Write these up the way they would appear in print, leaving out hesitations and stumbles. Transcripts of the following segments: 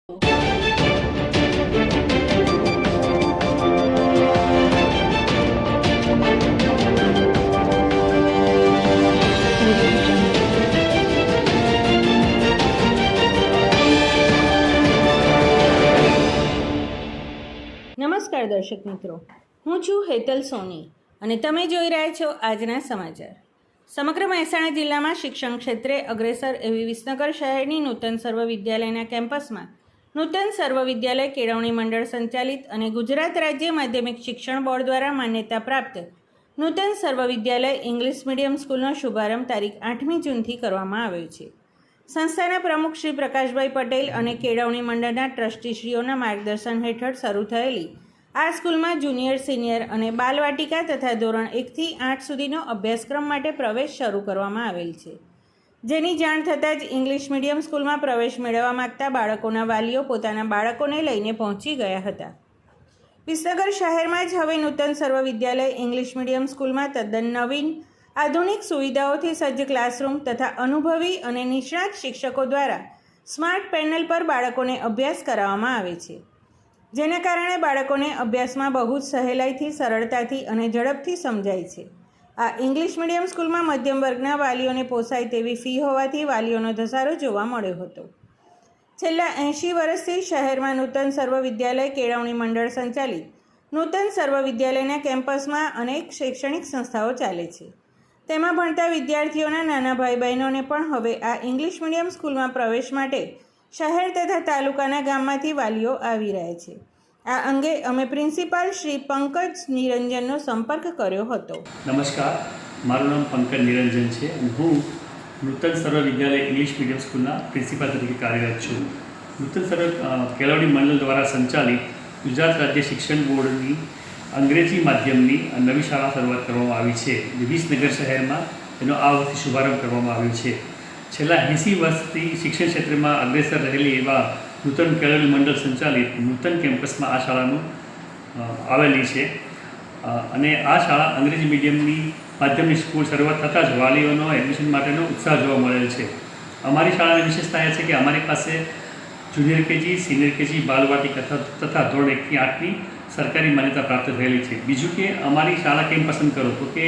નમસ્કાર દર્શક મિત્રો, હું છું હેતલ સોની અને તમે જોઈ રહ્યા છો આજના સમાચાર. સમગ્ર મહેસાણા જિલ્લામાં શિક્ષણ ક્ષેત્રે અગ્રેસર એવી વિસનગર શહેરની નૂતન સર્વ વિદ્યાલયના કેમ્પસમાં નૂતન સર્વ વિદ્યાલય કેળવણી મંડળ સંચાલિત અને ગુજરાત રાજ્ય માધ્યમિક શિક્ષણ બોર્ડ દ્વારા માન્યતા પ્રાપ્ત નૂતન સર્વ વિદ્યાલય ઇંગ્લિશ મીડિયમ સ્કૂલનો શુભારંભ તારીખ 8મી જૂનથી કરવામાં આવ્યો છે. સંસ્થાના પ્રમુખ શ્રી પ્રકાશભાઈ પટેલ અને કેળવણી મંડળના ટ્રસ્ટીશ્રીઓના માર્ગદર્શન હેઠળ શરૂ થયેલી આ સ્કૂલમાં જુનિયર, સિનિયર અને બાલવાટિકા તથા ધોરણ 1થી 8 સુધીનો અભ્યાસક્રમ માટે પ્રવેશ શરૂ કરવામાં આવેલ છે. જેની જાણ થતાં જ ઇંગ્લિશ મીડિયમ સ્કૂલમાં પ્રવેશ મેળવવા માગતા બાળકોના વાલીઓ પોતાના બાળકોને લઈને પહોંચી ગયા હતા. વિસનગર શહેરમાં જ હવે નૂતન સર્વ વિદ્યાલય ઇંગ્લિશ મીડિયમ સ્કૂલમાં તદ્દન નવીન આધુનિક સુવિધાઓથી સજ્જ ક્લાસરૂમ તથા અનુભવી અને નિષ્ણાત શિક્ષકો દ્વારા સ્માર્ટ પેનલ પર બાળકોને અભ્યાસ કરાવવામાં આવે છે. જેના કારણે બાળકોને અભ્યાસમાં બહુ જ સહેલાઈથી, સરળતાથી અને ઝડપથી સમજાય છે. આ ઇંગ્લિશ મીડિયમ સ્કૂલમાં મધ્યમ વર્ગના વાલીઓને પોસાય તેવી ફી હોવાથી વાલીઓનો ધસારો જોવા મળ્યો હતો. છેલ્લા 80 વર્ષથી શહેરમાં નૂતન સર્વ વિદ્યાલય કેળવણી મંડળ સંચાલિત નૂતન સર્વ વિદ્યાલયના કેમ્પસમાં અનેક શૈક્ષણિક સંસ્થાઓ ચાલે છે. તેમાં ભણતા વિદ્યાર્થીઓના નાના ભાઈ બહેનોને પણ હવે આ ઇંગ્લિશ મીડિયમ સ્કૂલમાં પ્રવેશ માટે શહેર તથા તાલુકાના ગામમાંથી વાલીઓ આવી રહ્યા છે. આ અંગે અમે પ્રિન્સિપાલ શ્રી પંકજ નિરંજનનો સંપર્ક કર્યો હતો. નમસ્કાર, મારું નામ પંકજ નિરંજન છે અને હું નૂતન સર્વ વિદ્યાલય ઇંગ્લિશ મીડિયમ સ્કૂલના પ્રિન્સિપાલ તરીકે કાર્યરત છું. નૂતન સર્વ કેળવણી મંડળ દ્વારા સંચાલિત ગુજરાત રાજ્ય શિક્ષણ બોર્ડની અંગ્રેજી માધ્યમની નવી શાળા શરૂઆત કરવામાં આવી છે. વિસનગર શહેરમાં એનો આ વખતે શુભારંભ કરવામાં આવ્યો છે. છેલ્લા 80 વર્ષથી શિક્ષણ ક્ષેત્રમાં અગ્રેસર રહેલી એવા નૂતન કેળવણી મંડળ સંચાલિત નૂતન કેમ્પસમાં આ શાળાનું આવેલી છે અને આ શાળા અંગ્રેજી મીડિયમની માધ્યમની સ્કૂલ શરૂઆત થતાં જ વાલીઓનો એડમિશન માટેનો ઉત્સાહ જોવા મળેલ છે. અમારી શાળાની વિશેષતા એ છે કે અમારી પાસે જુનિયર કેજી, સિનિયર કેજી, બાલવાટિકા તથા ધોરણ 1થી 8ની સરકારી માન્યતા પ્રાપ્ત થયેલી છે. બીજું કે અમારી શાળા કેમ પસંદ કરો તો કે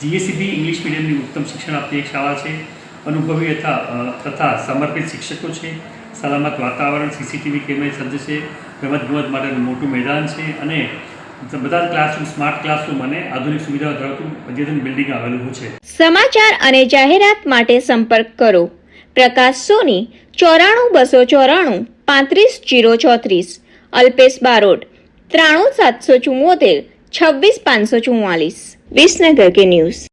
GSEB ઇંગ્લિશ મીડિયમની ઉત્તમ શિક્ષણ આપતી એક શાળા છે. અનુભવી તથા સમર્પિત શિક્ષકો છે. સલામત વાતાવરણ, CCTV કેમેરા સજ્જ છે. રમતગમત માટેનું મોટું મેદાન છે અને બધા ક્લાસરૂમ સ્માર્ટ ક્લાસરૂમ અને આધુનિક સુવિધાઓ ધરાવતું અદ્યતન બિલ્ડિંગ આવેલું છે. સમાચાર અને જાહેરાત માટે સંપર્ક કરો પ્રકાશ સોની 94 294 35 034, અલ્પેશ બારોટ 93 774 26 544. વિસનગર કે ન્યૂઝ.